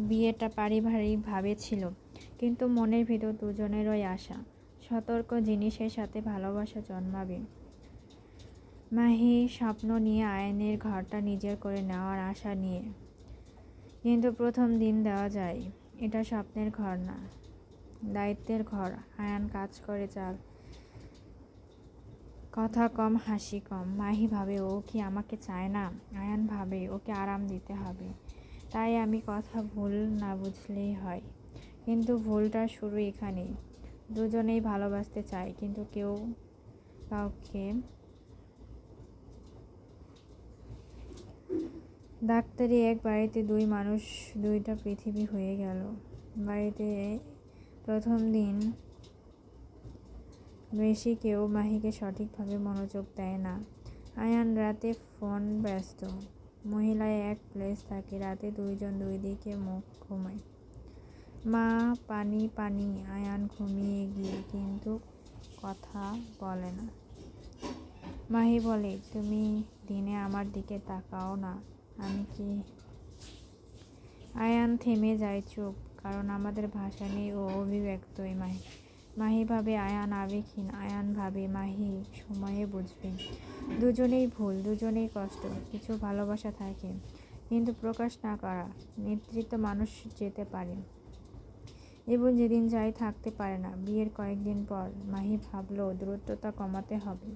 বিয়েটা পারিবারিকভাবে ছিল, কিন্তু মনের ভিতর দুজনেরই আশা সতর্ক জিনিসের সাথে ভালোবাসা জন্মাবে। মাহি স্বপ্ন নিয়ে আয়নের ঘরটা নিজের করে নেওয়ার আশা নিয়ে, কিন্তু প্রথম দিন দেওয়া যায় এটা স্বপ্নের ঘর না, দায়িত্বের ঘর। আয়ান কাজ করে চাল, কথা কম, হাসি কম। মাহি ভাবে ও কি আমাকে চায় না? আয়ান ভাবে ওকে আরাম দিতে হবে, তাই আমি কথা ভুল না বুঝলেই হয়। কিন্তু ভুলটা শুরু এখানেই। দুজনেই ভালোবাসতে চায়, কিন্তু কেউ কাউকে। ডাক্তারি এক বাড়িতে দুই মানুষ, দুইটা পৃথিবী হয়ে গেল। বাড়িতে প্রথম দিন বেশি কেউ মাহিকে সঠিকভাবে মনোযোগ দেয় না। আয়ান রাতে ফোন ব্যস্ত, মহিলায় এক প্লেস থাকে, রাতে দুইজন দুই দিকে মুখ ঘুমায়। মা পানি পানি, আয়ান ঘুমিয়ে গিয়ে কিন্তু কথা বলে না। মাহি বলে, তুমি দিনে আমার দিকে তাকাও না, আমি কি? আয়ান থেমে যায়, চুপ, কারণ আমাদের ভাষা নেই ও অভিব্যক্তই। মাহি ভাবে আয়ান আবেগহীন, আয়ান ভাবে মাহি সময়ে বুঝবে। দুজনেই ভুল, দুজনেই কষ্ট। কিছু ভালোবাসা থাকে, কিন্তু প্রকাশ না করা। নেতৃত্ব মানুষ যেতে পারে এবং যেদিন যাই থাকতে পারে না। বিয়ের কয়েকদিন পর মাহি ভাবলো দূরত্বটা কমাতে হবে।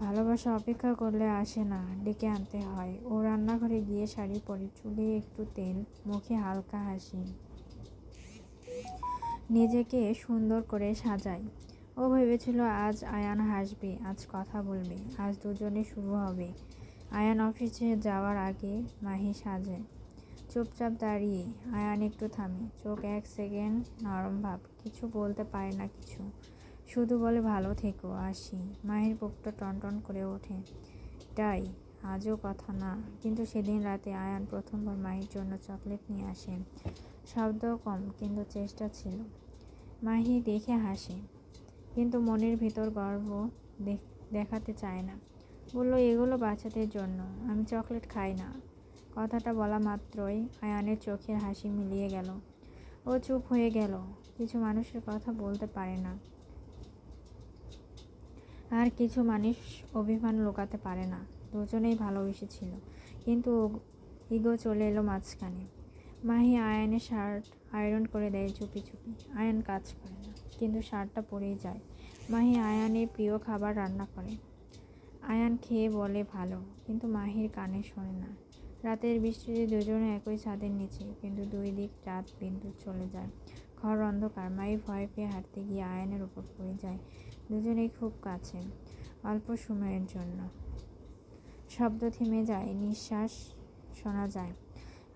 ভালোবাসা অপেক্ষা করলে আসে না, ডেকে আনতে হয়। ও রান্নাঘরে গিয়ে শাড়ি পরে, চুলে একটু তেল, মুখে হালকা হাসি, নিজেকে সুন্দর করে সাজায়। ও ভেবেছিল আজ আয়ান হাসবে, আজ কথা বলবে, আজ দুজনে শুরু হবে। আয়ান অফিসে যাওয়ার আগে মাহি সাজে, চুপচাপ দাঁড়িয়ে। আয়ান একটু থামে, চোখ এক সেকেন্ড নরম ভাব, কিছু বলতে পারে না কিছু, শুধু বলে ভালো থেকো, আসি। মাহির বুকটা টনটন করে ওঠে। তাই আজও কথা না। কিন্তু সেদিন রাতে আয়ান প্রথমবার মাহির জন্য চকলেট নিয়ে আসে। শব্দ কম, কিন্তু চেষ্টা ছিল। মাহি দেখে হাসে, কিন্তু মনের ভিতর গর্ব দেখাতে চায় না। বলল, এগুলো বাচ্চাদের জন্য, আমি চকলেট খাই না। কথাটা বলা মাত্রই আয়ানের চোখের হাসি মিলিয়ে গেল। ও চুপ হয়ে গেল। কিছু মানুষের কথা বলতে পারে না, আর কিছু মানুষ অভিমান লুকাতে পারে না। দুজনেই ভালোবেসেছিল, কিন্তু ইগো চলে এলো মাঝখানে। মাহি আয়ানের শার্ট আয়রন করে দেয় চুপি চুপি। আয়ান কাজ করে না, কিন্তু শার্টটা পরেই যায়। মাহি আয়ানের প্রিয় খাবার রান্না করে। আয়ান খেয়ে বলে ভালো, কিন্তু মাহির কানে শোনে না। রাতের বৃষ্টিতে দুজনে একই ছাদের নিচে, কিন্তু দুই দিক রাত, বিদ্যুৎ চলে যায়, ঘর অন্ধকার। মাহি ভয় পেয়ে হাঁটতে গিয়ে আয়ানের উপর পড়ে যায়। দুজনেই খুব কাছে, অল্প সময়ের জন্য। শব্দ থেমে যায়, নিঃশ্বাস শোনা যায়।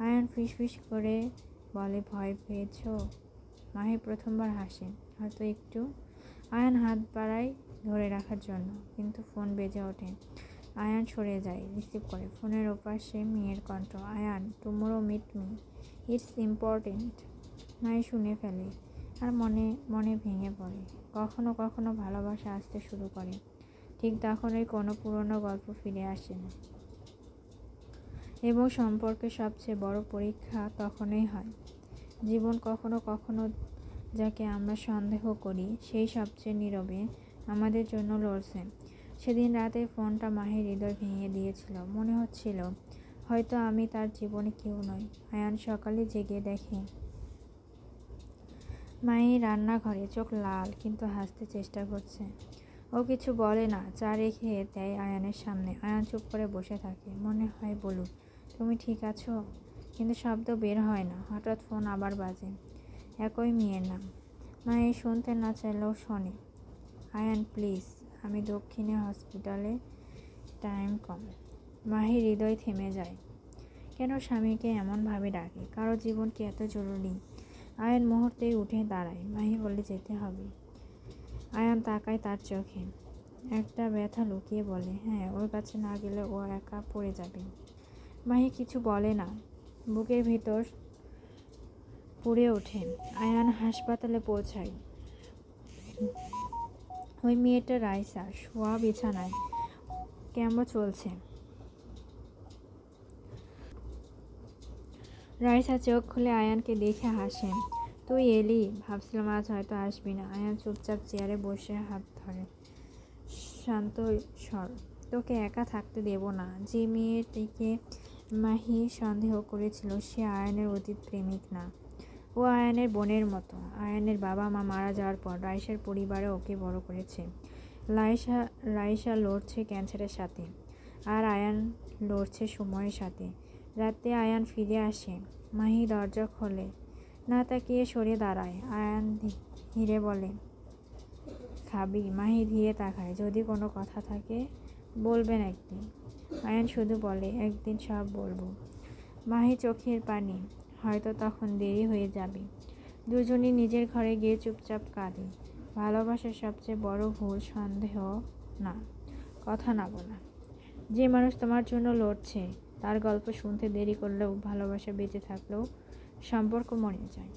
আয়ান ফিসফিস করে বলে, ভয় পেয়েছ? মাহি প্রথমবার হাসে, হয়তো একটু। আয়ান হাত বাড়ায় ধরে রাখার জন্য, কিন্তু ফোন বেজে ওঠে। আয়ান সরে যায়, রিসিভ করে। ফোনের ওপাশে মেয়ের কণ্ঠ, Ayan, tomorrow meet me, it's important. Mahi শুনে ফেলে, আর মনে মনে ভেঙে পড়ে। কখনো কখনো ভালোবাসা আসতে শুরু করে, ঠিক তখনই কোনো পুরনো গল্প ফিরে আসে, এবং সম্পর্কের সবচেয়ে বড় পরীক্ষা তখনই হয়। জীবন কখনো কখনো যাকে আমরা সন্দেহ করি, সেই সবচেয়ে নীরবে আমাদের জন্য লড়ছে। সেদিন রাতে ফোনটা মাহির হৃদয় ভেঙে দিয়েছিল। মনে হচ্ছিল হয়তো আমি তার জীবনে কেউ নই। আয়ান সকালে জেগে দেখে মাহি রান্নাঘরে, চোখ লাল, কিন্তু হাসতে চেষ্টা করছে। ও কিছু বলে না, চা রেখে দেয় আয়ানের সামনে। আয়ান চুপ করে বসে থাকে, মনে হয় বলুক, তুমি ঠিক আছো? কিন্তু শব্দ বের হয় না। হঠাৎ ফোন আবার বাজে, একই মেয়ের নাম। মাহি শুনতে না চাইলেও শোনে। আয়ান প্লিজ, আমি দক্ষিণে হসপিটালে, টাইম কম। মাহির হৃদয় থেমে যায়। কেন স্বামীকে এমনভাবে ডাকে? কারো জীবন কি এত জরুরি? আয়ান মুহূর্তেই উঠে দাঁড়ায়। মাহি বলে, যেতে হবে। আয়ান তাকায় তার চোখে, একটা ব্যথা লুকিয়ে বলে, হ্যাঁ, ওর কাছে না গেলে ও একা পড়ে যাবে। মাহি কিছু বলে না, বুকের ভিতর পুড়ে ওঠে। আয়ান হাসপাতালে পৌঁছায়। ওই মেয়েটা রাইসা শোয়া বিছানায়, কেমো চলছে। রাইসা চোখ খুলে আয়ানকে দেখে হাসে। তুই এলি, ভাবছিলাম আজ হয়তো আসবি না। আয়ান চুপচাপ চেয়ারে বসে হাত ধরে। শান্ত স্বর, তোকে একা থাকতে দেব না। যে মেয়েটিকে মাহি সন্দেহ করেছিল সে আয়ানের অতীত প্রেমিক না। ও আয়ানের বোনের মতো। আয়ানের বাবা মা মারা যাওয়ার পর রাইসার পরিবারে ওকে বড় করেছে। রাইসা লড়ছে ক্যান্সারের সাথে, আর আয়ান লড়ছে সময়ের সাথে। রাতে আয়ান ফিরে আসে। মাহি দরজা খোলে, না তাকিয়ে সরে দাঁড়ায়। আয়ান ধীরে বলে, খাবি? মাহি ধীরে তাকায়। যদি কোনো কথা থাকে বলবেন একদিন। আয়ান শুধু বলে, একদিন সব বলবো। মাহি চোখের পানি, হয়তো তখন দেরি হয়ে যাবে। দুজনই নিজের ঘরে গিয়ে চুপচাপ কাঁদে। ভালোবাসার সবচেয়ে বড় ভুল সন্দেহ না, কথা না বলা। যে মানুষ তোমার জন্য লড়ছে তার গল্প শুনতে দেরি করলেও, ভালোবাসা বেঁচে থাকলেও সম্পর্ক মরে যায়।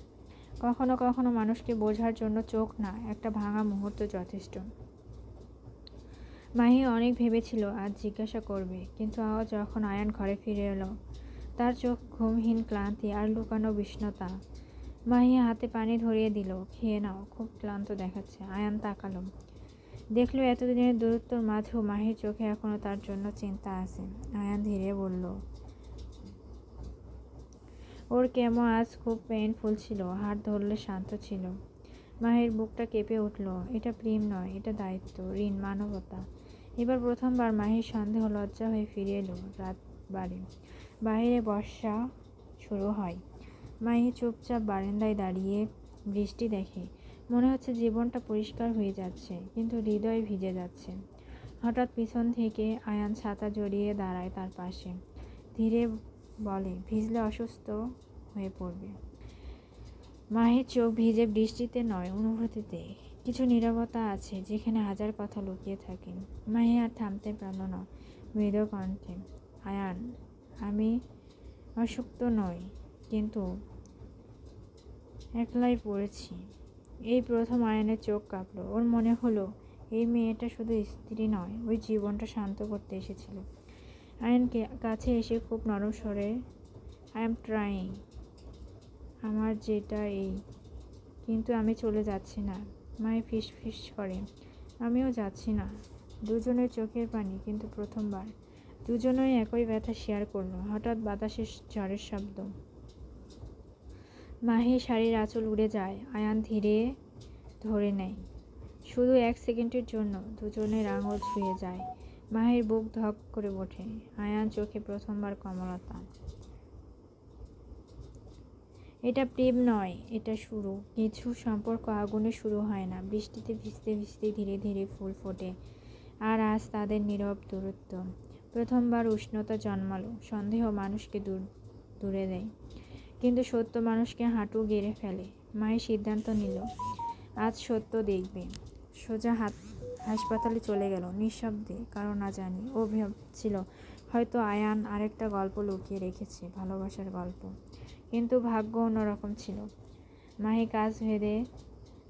কখনো কখনো মানুষকে বোঝার জন্য চোখ না, একটা ভাঙা মুহূর্ত যথেষ্ট। মাহি অনেক ভেবেছিল আজ জিজ্ঞাসা করবে, কিন্তু যখন আয়ান ঘরে ফিরে এলো, তার চোখ ঘুমহীন ক্লান্তি আর লুকানো বিষণ্ণতা। মাহি হাতে পানি ধরিয়ে দিল, খেয়ে নাও, খুব ক্লান্ত দেখাচ্ছে। আয়ান তাকালো, দেখলো এতদিনের দূরত্বর মাঝেও মাহির চোখে এখনো তার জন্য চিন্তা আছে। আয়ান ধীরে বলল, ওর কেমো আজ খুব পেইনফুল ছিল। হাত ধরলে শান্ত ছিল। মাহির বুকটা কেঁপে উঠল। এটা প্রেম নয়, এটা দায়িত্ব, ঋণ, মানবতা। এবার প্রথমবার মাহির সন্দেহ লজ্জা হয়ে ফিরে এলো। রাত বাড়ে, বাইরে বর্ষা শুরু হয়। মাহি চুপচাপ বারান্দায় দাঁড়িয়ে বৃষ্টি দেখে। মনে হচ্ছে জীবনটা পরিষ্কার হয়ে যাচ্ছে, কিন্তু হৃদয় ভিজে যাচ্ছে। হঠাৎ পিছন থেকে আয়ান ছাতা জড়িয়ে দাঁড়ায় তার পাশে। ধীরে বলে, ভিজলে অসুস্থ হয়ে পড়বে। মাহির চোখ ভিজে বৃষ্টিতে নয়, অনুভূতিতে। কিছু নীরবতা আছে যেখানে হাজার কথা লুকিয়ে থাকে। মাহি আর থামতে পারল না, মৃদু কণ্ঠে, আয়ান, আমি অসুস্থ নই, কিন্তু একলাই পড়েছি। এই প্রথম আয়ানের চোখ কাঁপল। ওর মনে হলো এই মেয়েটা শুধু স্ত্রী নয়, ওই জীবনটা শান্ত করতে এসেছিল। আয়ানকে কাছে এসে খুব নরম স্বরে, আই এম ট্রাইং, আমার যেটা এই, কিন্তু আমি চলে যাচ্ছি না। মায়ে ফিস ফিস করে, আমিও যাচ্ছি না। দুজনের চোখের পানি, কিন্তু প্রথমবার। দুজনেই একই ব্যথা শেয়ার করলো। হঠাৎ বাতাসের ঝড়ের শব্দ। মাহি শাড়ির আঁচল উড়ে যায়। আয়ান ধীরে ধরে নেয়। শুধু 1 সেকেন্ডের জন্য দুজনের আঙুল ছুঁয়ে যায়। মাহির বুক ধক করে ওঠে। আয়ান চোখে প্রথমবার কমলতা। এটা প্রেম নয়, এটা শুরু। কিছু সম্পর্ক আগুনে শুরু হয় না, বৃষ্টিতে ভিজতে ভিজতে ধীরে ধীরে ফুল ফোটে। আর আজ তাদের নীরব দূরত্ব। প্রথমবার উষ্ণতা জন্মালো। সন্দেহ মানুষকে দূরে দেয়, কিন্তু সত্য মানুষকে হাঁটু গেড়ে ফেলে। মায়ের সিদ্ধান্ত নিল, আজ সত্য দেখবে। সোজা হাসপাতালে চলে গেল, নিঃশব্দে, কারো না জানি। ও ভাবছিল হয়তো আয়ান আরেকটা গল্প লুকিয়ে রেখেছে, ভালোবাসার গল্প। কিন্তু ভাগ্য অন্যরকম ছিল। মাহি কাজ ভেদে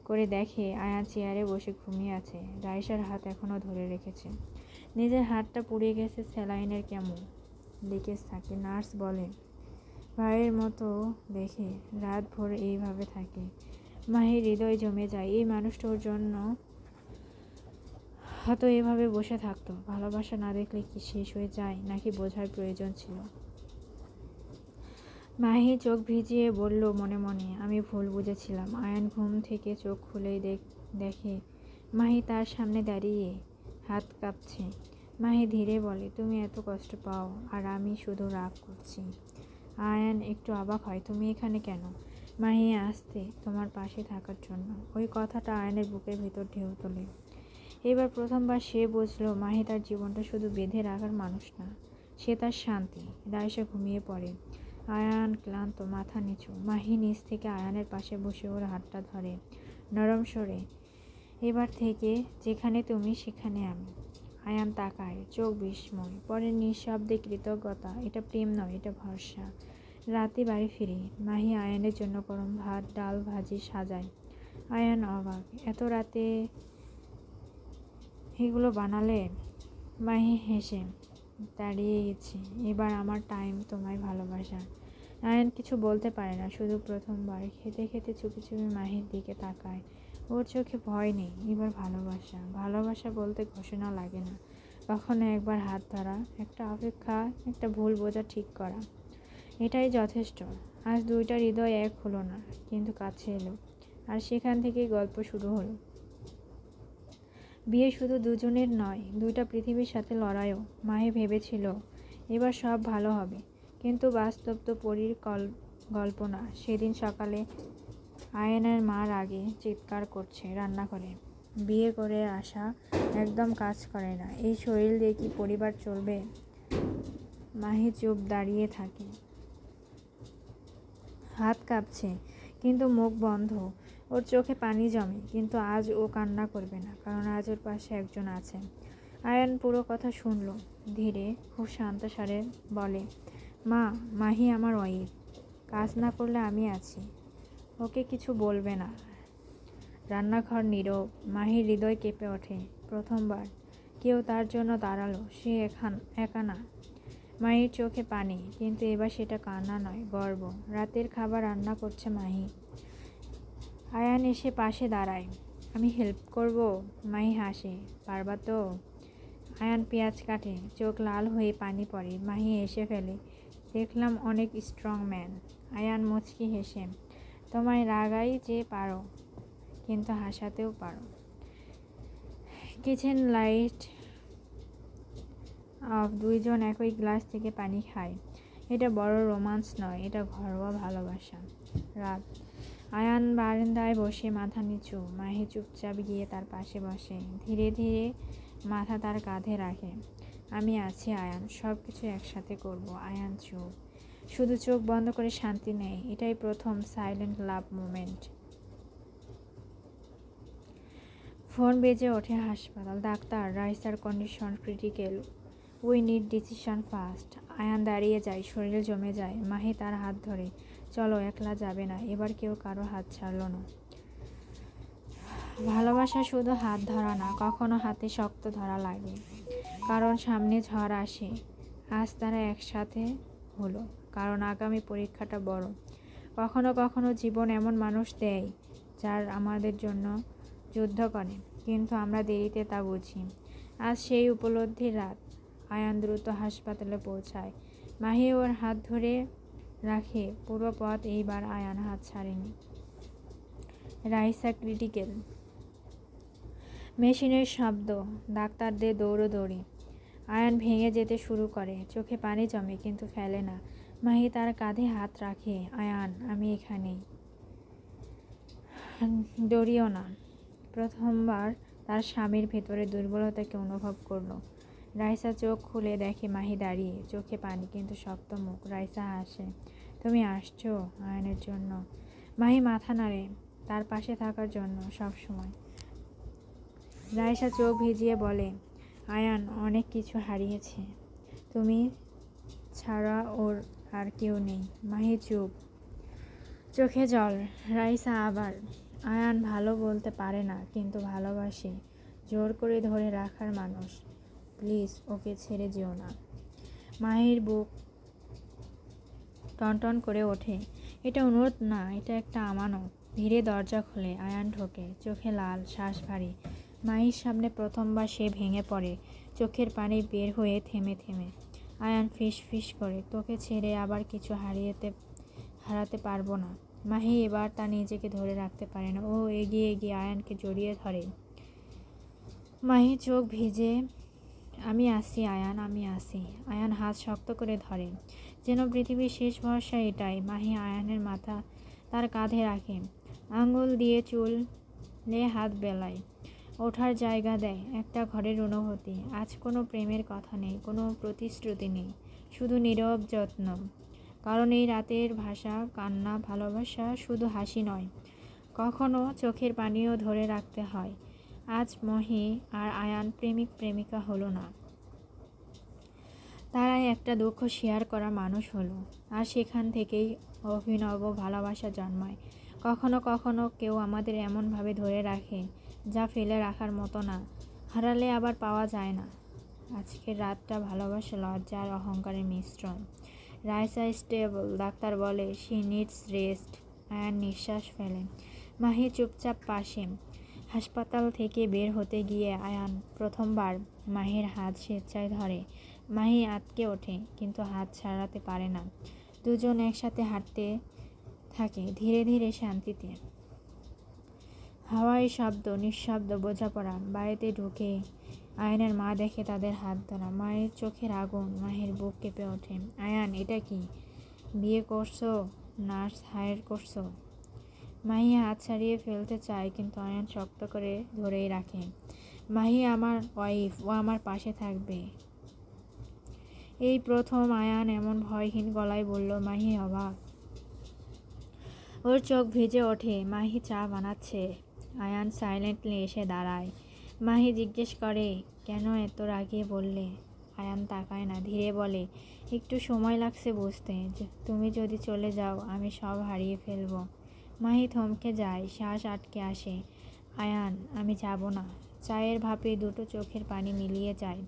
করে দেখে আয়ান চেয়ারে বসে ঘুমিয়ে আছে। রাইসার হাত এখনো ধরে রেখেছে। নিজের হাতটা পুড়ে গেছে, স্যালাইনের কেমন লিকেজ থাকে। নার্স বলে, ভাইয়ের মতো দেখে রাত ভোর এইভাবে থাকে। মাহির হৃদয় জমে যায়। এই মানুষটার জন্য হয়তো এভাবে বসে থাকতো। ভালোবাসা না দেখলে কি শেষ হয়ে যায়, নাকি বোঝার প্রয়োজন ছিল? মাহি চোখ ভিজিয়ে বলল মনে মনে, আমি ভুল বুঝেছিলাম। আয়ান ঘুম থেকে চোখ খুলেই দেখে মাহি তার সামনে দাঁড়িয়ে, হাত কাঁপছে। মাহি ধীরে বলে, তুমি এত কষ্ট পাও আর আমি শুধু রাগ করছি। আয়ান একটু অবাক হয়, তুমি এখানে কেন? মাহি আসতে, তোমার পাশে থাকার জন্য। ওই কথাটা আয়ানের বুকের ভিতর ঢেউ তোলে। এবার প্রথমবার সে বুঝলো মাহি তার জীবনটা শুধু বেঁধে রাখার মানুষ না, সে তার শান্তি। রাইসা ঘুমিয়ে পড়ে। আয়ান ক্লান্ত, মাথা নিচু। মাহি নিচ থেকে আয়ানের পাশে বসে ওর হাতটা ধরে, নরম স্বরে, এবার থেকে যেখানে তুমি সেখানে আমি। আয়ান তাকায়, চোখ বিস্ময়, পরে নিঃশব্দে কৃতজ্ঞতা। এটা প্রেম নয়, এটা ভরসা। রাতে বাড়ি ফিরে মাহি আয়ানের জন্য গরম ভাত, ডাল, ভাজি সাজায়। আয়ান অবাক, এত রাতে এগুলো বানালে? মাহি হেসে, দাঁড়িয়ে গেছে, এবার আমার টাইম, তোমায় ভালোবাসা। আয়ান কিছু বলতে পারে না, শুধু প্রথমবার খেতে খেতে চুপি চুপি মাহির দিকে তাকায়। ওর চোখে ভয় নেই, এবার ভালোবাসা। ভালোবাসা বলতে ঘোষণা লাগে না, কখনো একবার হাত ধরা, একটা অপেক্ষা, একটা ভুল বোঝা ঠিক করা, এটাই যথেষ্ট। আজ দুইটা হৃদয় এক হলো না, কিন্তু কাছে এলো, আর সেখান থেকেই গল্প শুরু হলো। বিয়ে শুধু দুজনের নয়, দুইটা পৃথিবীর সাথে লড়াইও। মাহি ভেবেছিল এবার সব ভালো হবে, কিন্তু বাস্তব তো পরীর গল্প না। সেদিন সকালে আয়নের মার আগে চিৎকার করছে রান্নাঘরে, বিয়ে করে আসা একদম কাজ করে না, এই শরীর দিয়ে কি পরিবার চলবে? মাহি চুপ দাঁড়িয়ে থাকে, হাত কাঁপছে কিন্তু মুখ বন্ধ। ওর চোখে পানি জমে, কিন্তু আজ ও কান্না করবে না, কারণ আজ ওর পাশে একজন আছে। আয়ান পুরো কথা শুনল, ধীরে খুব শান্ত স্বরে বলে, মা, মাহি আমার ওয়াইফ, কাজ না করলে আমি আছি, ওকে কিছু বলবে না। রান্নাঘর নীরব, মাহির হৃদয় কেঁপে ওঠে। প্রথমবার কেউ তার জন্য দাঁড়ালো, সে একা না। মাহির চোখে পানি, কিন্তু এবার সেটা কান্না নয়, গর্ব। রাতের খাবার রান্না করছে মাহি। আয়ান এসে পাশে দাঁড়ায়, আমি হেল্প করব? মাহি হাসে, পারবা তো? আয়ান পেঁয়াজ কাটে, চোখ লাল হয়ে পানি পড়ে। মাহি এসে ফেলে, দেখলাম অনেক স্ট্রং ম্যান। আয়ান মুচকি হেসে, তোমায় রাগাই যে পারো, কিন্তু হাসাতেও পারো। কিচেন লাইট অফ, দুইজন একই গ্লাস থেকে পানি খায়। এটা বড় রোমান্স নয়, এটা ঘরোয়া ভালোবাসা। রাত, আয়ান বারান্দায় বসে মাথা নিচু। মাহি চুপচাপ গিয়ে তার পাশে বসে, ধীরে ধীরে মাথা তার কাঁধে রাখে। আমি আছি আয়ান, সব কিছু একসাথে করব। আয়ান চুপ, শুধু চোখ বন্ধ করে শান্তি নেই। এটাই প্রথম সাইলেন্ট লাভ মোমেন্ট। ফোন বেজে ওঠে হাসপাতাল। ডাক্তার, রাইসার condition critical, we need decision fast. Ayaan দাঁড়িয়ে যায়, শরীর জমে যায়। মাহি তার হাত ধরে, চলো, একলা যাবে না। এবার কেউ কারো হাত ছাড়ল না। ভালোবাসা শুধু হাত ধরা না, কখনো হাতে শক্ত ধরা লাগে, কারণ সামনে ঝড় আসে। আজ তারা একসাথে হলো, কারণ আগামী পরীক্ষাটা বড়। কখনো কখনো জীবন এমন মানুষ দেয় যার আমাদের জন্য যুদ্ধ করে, কিন্তু আমরা দেরিতে তা বুঝি। আজ সেই উপলব্ধির রাত। আয়ান দ্রুত হাসপাতালে পৌঁছায়। মাহি ওর হাত ধরে রাখে পুরো পথ। এইবার আয়ান হাত ছাড়েনি। রাইসা ক্রিটিক্যাল, মেশিনের শব্দ, ডাক্তারদের দৌড়োদৌড়ি। আয়ান ভেঙে যেতে শুরু করে, চোখে পানি জমে, কিন্তু ফেলে না। মাহি তার কাঁধে হাত রাখে, আয়ান, আমি এখানেই, ডরিও না। প্রথমবার তার স্বামীর ভেতরে দুর্বলতাকে অনুভব করলো। রাইসা চোখ খুলে দেখে মাহি দাঁড়িয়ে, চোখে পানি কিন্তু শক্ত মুখ। রাইসা হাসে, তুমি আসছো আয়ানের জন্য? মাহি মাথা নাড়ে, তার পাশে থাকার জন্য সব সময়। রাইসা চোখ ভিজিয়ে বলে, আয়ান অনেক কিছু হারিয়েছে, তুমি ছাড়া ওর আর কেউ নেই। মাহি চুপ, চোখে জল। রাইসা আবার, আয়ান ভালো বলতে পারে না, কিন্তু ভালোবাসে, জোর করে ধরে রাখার মানুষ। প্লিজ ওকে ছেড়ে যেও না। মাহির বুক টনটন করে ওঠে। এটা অনুরোধ না, এটা একটা আমানত। ধীরে দরজা খোলে, আয়ান ঢোকে, চোখে লাল, শ্বাস ভারী। মাহির সামনে প্রথমবার সে ভেঙে পড়ে, চোখের পানি বের হয়ে থেমে থেমে। আয়ান ফিস ফিস করে, তোকে ছেড়ে আবার কিছু হারাতে পারবো না। মাহি এবার তা নিজেকে ধরে রাখতে পারে না, ও এগিয়ে গিয়ে আয়ানকে জড়িয়ে ধরে। মাহি চোখ ভিজে, আমি আসি আয়ান, আমি আসি। আয়ান হাত শক্ত করে ধরে, যেন পৃথিবীর শেষ ভরসা এটাই। মাহি আয়ানের মাথা তার কাঁধে রাখে, আঙুল দিয়ে চুলে হাত বেলায়, ওঠার জায়গা দেয়। একটা ঘরের অনুভূতি। আজ কোনো প্রেমের কথা নেই, কোনো প্রতিশ্রুতি নেই, শুধু নীরব যত্ন। কারণ এই রাতের ভাষা কান্না, ভালোবাসা শুধু হাসি নয়, কখনো চোখের পানিও ধরে রাখতে হয়। আজ মহি আর আয়ান প্রেমিক প্রেমিকা হলো না, তারাই একটা দুঃখ শেয়ার করা মানুষ হলো। আর সেখান থেকেই অভিনব ভালোবাসা জন্মায়। কখনো কখনো কেউ আমাদের এমনভাবে ধরে রাখে যা ফেলে রাখার মতো না, হারালে আবার পাওয়া যায় না। আজকের রাতটা ভালোবাসা, লজ্জা আর অহংকারের মিশ্রণ। রাইসা স্টেবল, ডাক্তার বলে শি নিডস রেস্ট। আয়ান নিঃশ্বাস ফেলে। মাহি চুপচাপ পাশে। হাসপাতাল থেকে বের হতে গিয়ে আয়ান প্রথমবার মাহির হাত স্বেচ্ছায় ধরে। মাহি আঁতকে ওঠে, কিন্তু হাত ছাড়াতে পারে না। দুজন একসাথে হাঁটতে থাকে ধীরে ধীরে শান্তিতে। হাওয়াই শব্দ, নিঃশব্দ বোঝাপড়া। বাড়িতে ঢুকে আয়ানের মা দেখে তাদের হাত ধরা। মায়ের চোখের আগুন, মাহির বুক কেঁপে ওঠে। আয়ান, এটা কি? বিয়ে করছো? নার্স হায়ার করছো? মাহি হাত ছাড়িয়ে ফেলতে চায়, কিন্তু আয়ান শক্ত করে ধরেই রাখে। মাহি আমার ওয়াইফ, ও আমার পাশে থাকবে। এই প্রথম আয়ান এমন ভয়হীন গলায় বলল। মাহি অবাক, ওর চোখ ভিজে ওঠে। মাহি চা বানাচ্ছে। আয়ান সাইলেন্টলি এসে দাঁড়ায়। মাহি জিজ্ঞেস করে, কেন এত রাগিয়ে বললে? আয়ান তাকায় না, ধীরে বলে, একটু সময় লাগছে বুঝতে। তুমি যদি চলে যাও আমি সব হারিয়ে ফেলব। মাহি থমকে যায়, শ্বাস আটকে আসে। আয়ান, আমি যাব না। চায়ের ভাপে দুটো চোখের পানি মিলিয়ে যায়।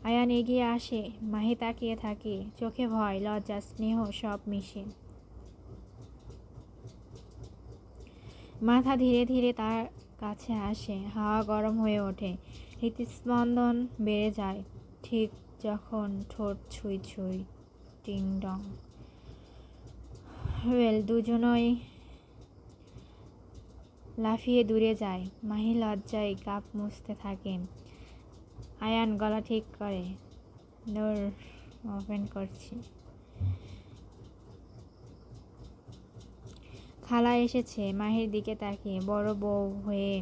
আয়ান এগিয়ে আসে। মাহি তাকিয়ে থাকে, চোখে ভয়, লজ্জা, স্নেহ সব মিশে। মাথা ধীরে ধীরে তার কাছে আসে। হাওয়া গরম হয়ে ওঠে। হৃৎস্পন্দন বেড়ে যায়, ঠিক যখন ঠোঁট ছুঁই ছুঁই। টিং ডং। দুজনই লাফিয়ে দূরে যায়। মাহি লজ্জায় কাপ মুছতে থাকে। আয়ান গলা ঠিক করে, ডোর ওপেন করছি। খালা এসেছে। মাহির দিকে তাকিয়ে, বড় বউ হয়ে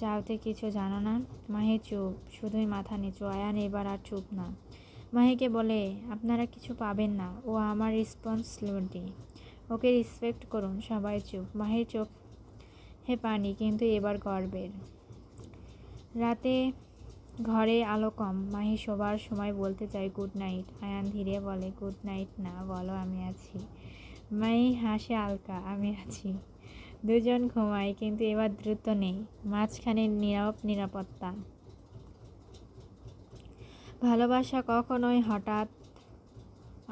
চাওতে কিছু জানো না? মাহি চুপ, শুধুই মাথা নিচু। আয়ান এবার আর চুপ না। মাহিকে বলে, আপনারা কিছু পাবেন না, ও আমার রেসপন্সিবিলিটি, ওকে রেসপেক্ট করুন। সবাই চুপ। মাহির চোখে পানি, কিন্তু এবার গর্বের। রাতে ঘরে আলো কম। মাহি শোবার সময় বলতে চাই গুড নাইট। আয়ান ধীরে বলে, গুড নাইট না, বলো আমি আছি। মাহি হাসে হালকা, আমি আছি। দুজন ঘুমায়, কিন্তু এবার দ্রুত নেই। মাঝখানে নীরব নিরাপত্তা। ভালোবাসা কখনোই হঠাৎ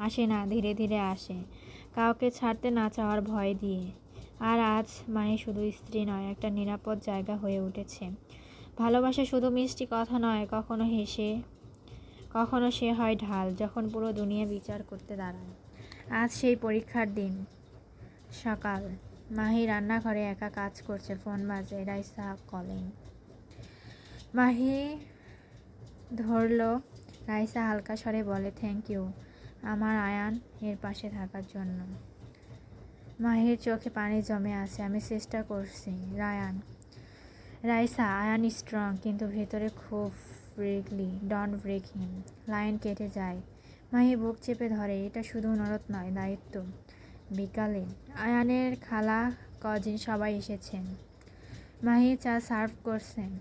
আসে না, ধীরে ধীরে আসে, কাউকে ছাড়তে না চাওয়ার ভয় দিয়ে। আর আজ মাহি শুধু স্ত্রী নয়, একটা নিরাপদ জায়গা হয়ে উঠেছে। ভালোবাসা শুধু মিষ্টি কথা নয়, কখনো সে হয় ঢাল, যখন পুরো দুনিয়া বিচার করতে দাঁড়ায়। আজ সেই পরীক্ষার দিন। সকাল। মাহি রান্নাঘরে একা কাজ করছে। ফোন বাজে। রাইসা কলিং। মাহি ধরল। রাইসা হালকা স্বরে বলে, থ্যাংক ইউ আমার আয়ান এর পাশে থাকার জন্য। মাহির চোখে পানি জমে আছে। আমি চেষ্টা করছি রায়ান। রাইসা, আয়ান স্ট্রং, কিন্তু ভেতরে খুব ফ্রিকলি। Don't break him. লাইন কেটে যায়। মাহি বুক চেপে ধরে। এটা শুধু অনুরোধ নয়, দায়িত্ব। বিকালে আয়ানের খালা, কজিন সবাই এসেছেন। মাহি চা সার্ভ করছেন।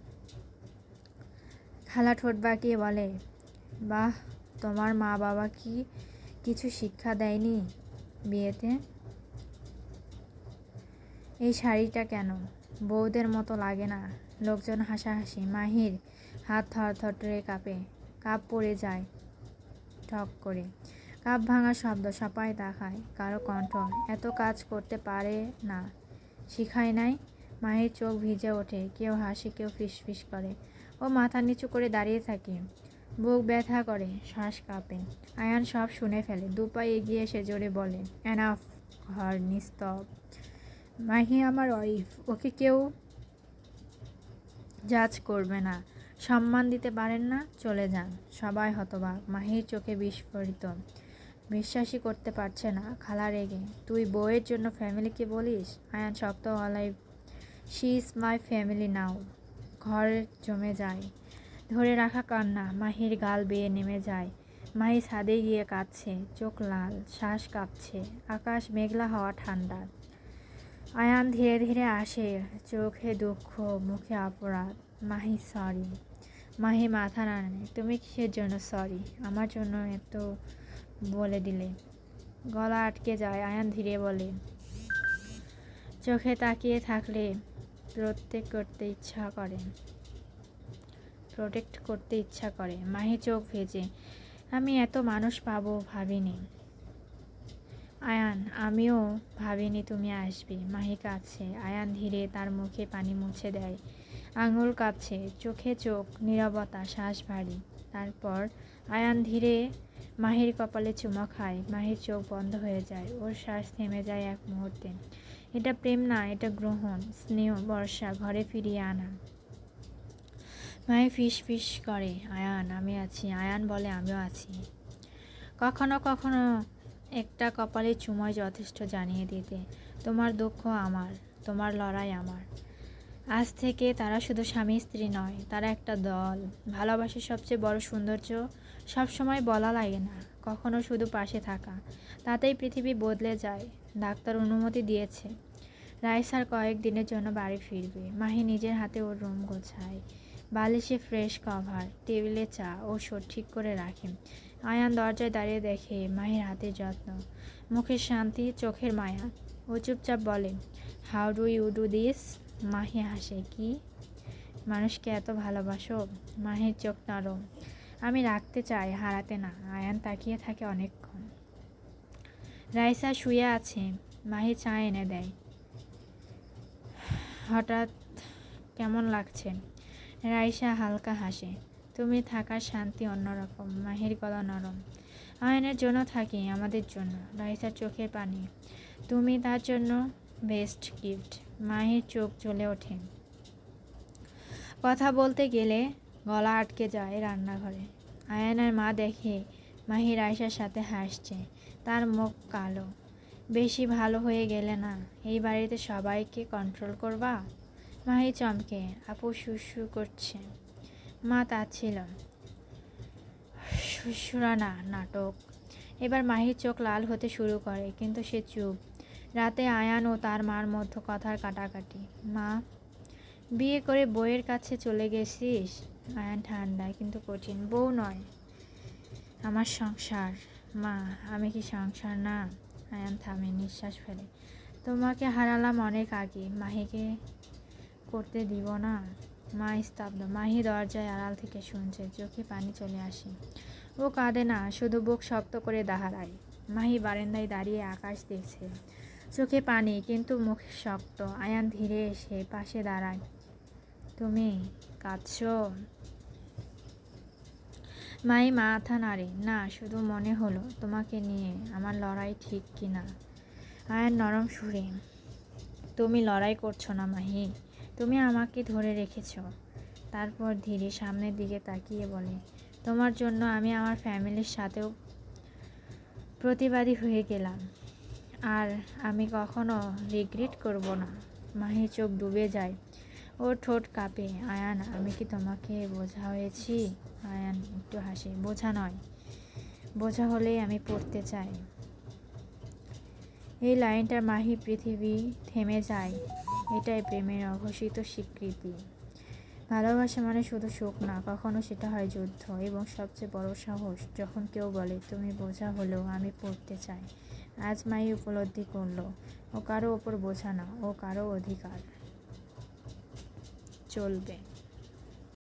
খালা ঠোঁট বাঁকিয়ে বলে, বাহ, তোমার মা বাবা কি কিছু শিক্ষা দেয়নি বিয়েতে? এই শাড়িটা কেন বউদের মতো লাগে না? লোকজন হাসাহাসি। মাহির হাত থরথরে কাঁপে। কাপ পড়ে যায় ঠক করে। কাপ ভাঙার শব্দ। সবাই তাকায়। কারো কণ্ঠ, এত কাজ করতে পারে না, শিখায় নাই? মাহির চোখ ভিজে ওঠে। কেউ হাসে, কেউ ফিসফিস করে। ও মাথা নিচু করে দাঁড়িয়ে থাকে। বুক ব্যথা করে, শ্বাস কাঁপে। আয়ান সব শুনে ফেলে। দুপায়ে এগিয়ে এসে জোরে বলে, এনাফ। ঘর নিস্তব্ধ। মাহি আমার ওয়াইফ, ওকে কেউ জাজ করবে না। সম্মান দিতে পারেন না, চলে যান। সবাই হতবাক। মাহির চোখে বিস্ফোরিত, বিশ্বাসই করতে পারছে না। খালা রেগে, তুই বউয়ের জন্য ফ্যামিলিকে বলিস? আয়ান শক্ত গলায়, শি ইজ মাই ফ্যামিলি নাও। ঘর জমে যায় ধরে রাখা কান্না। মাহির গাল বেয়ে নেমে যায়। মাহি ছাদে গিয়ে কাঁদছে, চোখ লাল, শ্বাস কাঁপছে। আকাশ মেঘলা, হওয়া ঠান্ডা। আয়ান ধীরে ধীরে আসে, চোখে দুঃখ, মুখে অপরাধ। মাহি সরি। মাহি মাথা নাড়ে। তুমি কিসের জন্য সরি? আমার জন্য এত বলে দিলে। গলা আটকে যায়। আয়ান ধীরে বলে, চোখে তাকিয়ে থাকলে প্রটেক্ট করতে ইচ্ছা করে। মাহি চোখ ভেজে। আমি এত মানুষ পাবো ভাবিনি আয়ান, আমিও ভাবিনি তুমি আসবে। মাহি কাঁদছে। আয়ান ধীরে তার মুখে পানি মুছে দেয়। আঙুল কাঁপছে, চোখে চোখ, নীরবতা, শ্বাস ভারী। তারপর আয়ান ধীরে মাহির কপালে চুমা খায়। মাহির চোখ বন্ধ হয়ে যায়, ওর শ্বাস থেমে যায় এক মুহূর্তে। এটা প্রেম না, এটা গ্রহণ, স্নেহ, বর্ষা, ঘরে ফিরিয়ে আনা। মাহি ফিস ফিস করে, আয়ান আমি আছি। আয়ান বলে আমিও আছি। কখনো কখনো একটা কপালে চুময় যথেষ্ট জানিয়ে দিতে, তোমার দুঃখ আমার, তোমার লড়াই আমার। আজ থেকে তারা শুধু স্বামী স্ত্রী নয়, তারা একটা দল। ভালোবাসার সবচেয়ে বড় সৌন্দর্য সবসময় বলা লাগে না, কখনো শুধু পাশে থাকা, তাতেই পৃথিবী বদলে যায়। ডাক্তার অনুমতি দিয়েছে, রাইসার কয়েকদিনের জন্য বাড়ি ফিরবে। মাহি নিজের হাতে ওর রুম গোছায়, বালিশে ফ্রেশ কভার, টেবিলে চা, ওষুধ ঠিক করে রাখে। আয়ান দরজায় দাঁড়িয়ে দেখে মাহির হাতের যত্ন, মুখের শান্তি, চোখের মায়া। ও চুপচাপ বলে, how do you do this? Mahi হাসে, কি মানুষকে এত ভালোবাসো? মাহির চোখ নরম, আমি রাখতে চাই, হারাতে না। আয়ান তাকিয়ে থাকে অনেকক্ষণ। রাইসা শুয়ে আছে, মাহি চা এনে দেয়। হঠাৎ কেমন লাগছে? রাইসা হালকা হাসে, তুমি থাকার শান্তি অন্যরকম। মাহির গলা নরম, আয়নের জন্য থাকি, আমাদের জন্য। রাইসার চোখে পানি, তুমি তার জন্য বেস্ট গিফট। মাহির চোখ জ্বলে ওঠে। কথা বলতে গেলে গলা আটকে যায় রান্নাঘরে। আয়ানের মা দেখে মাহি রাইসার সাথে হাসছে, তার মুখ কালো। বেশি ভালো হয়ে গেলে না, এই বাড়িতে সবাইকে কন্ট্রোল করবা? মাহি চমকে, আপু শুশু করছে। মা তা ছিল শ্বশুরানা নাটক। এবার মাহির চোখ লাল হতে শুরু করে, কিন্তু সে চুপ। রাতে আয়ান ও তার মার মধ্যে কথার কাটাকাটি। মা, বিয়ে করে বউয়ের কাছে চলে গেছিস? আয়ান ঠান্ডা কিন্তু কঠিন, বউ নয়, আমার সংসার। মা, আমি কি সংসার না? আয়ান থামে, নিঃশ্বাস ফেলে। তোমাকে হারালাম অনেক আগে, মাহিকে করতে দিব না। মা স্তব্ধ। মাহি দরজায় আড়াল থেকে শুনছে, চোখে পানি চলে আসে। ও কাঁদে না, শুধু বুক শক্ত করে দাঁড়ায়। মাহি বারান্দায় দাঁড়িয়ে আকাশ দেখছে, চোখে পানি কিন্তু মুখ শক্ত। আয়ান ধীরে এসে পাশে দাঁড়ায়। তুমি কাঁদছো? মাহি মাথা নাড়ে, না, শুধু মনে হলো তোমাকে নিয়ে আমার লড়াই ঠিক কিনা। আয়ান নরম সুরে, তুমি লড়াই করছো না মাহি, তুমি আমাকে ধরে রেখেছ। তারপর ধীরে সামনের দিকে তাকিয়ে বলে, তোমার জন্য আমি আমার ফ্যামিলির সাথেও প্রতিবাদী হয়ে গেলাম, আর আমি কখনো রিগ্রেট করব না। মাহির চোখ ডুবে যায়, ওর ঠোঁট কাঁপে। আয়ান, আমি কি তোমাকে বোঝা হয়েছি? আয়ান একটু হাসে, বোঝা নয়, বোঝা হলেই আমি পড়তে চাই। এই লাইনটার মাহি পৃথিবী থেমে যায়। এটাই প্রেমের অঘোষিত স্বীকৃতি। ভালোবাসা মানে শুধু সুখ না, কখনো সেটা হয় যুদ্ধ। এবং সবচেয়ে বড় সাহস, যখন কেউ বলে তুমি বোঝা হলেও আমি পড়তে চাই। আজ মাহি উপলব্ধি করলো, ও কারো ওপর বোঝা না, ও কারো অধিকার। চলবে।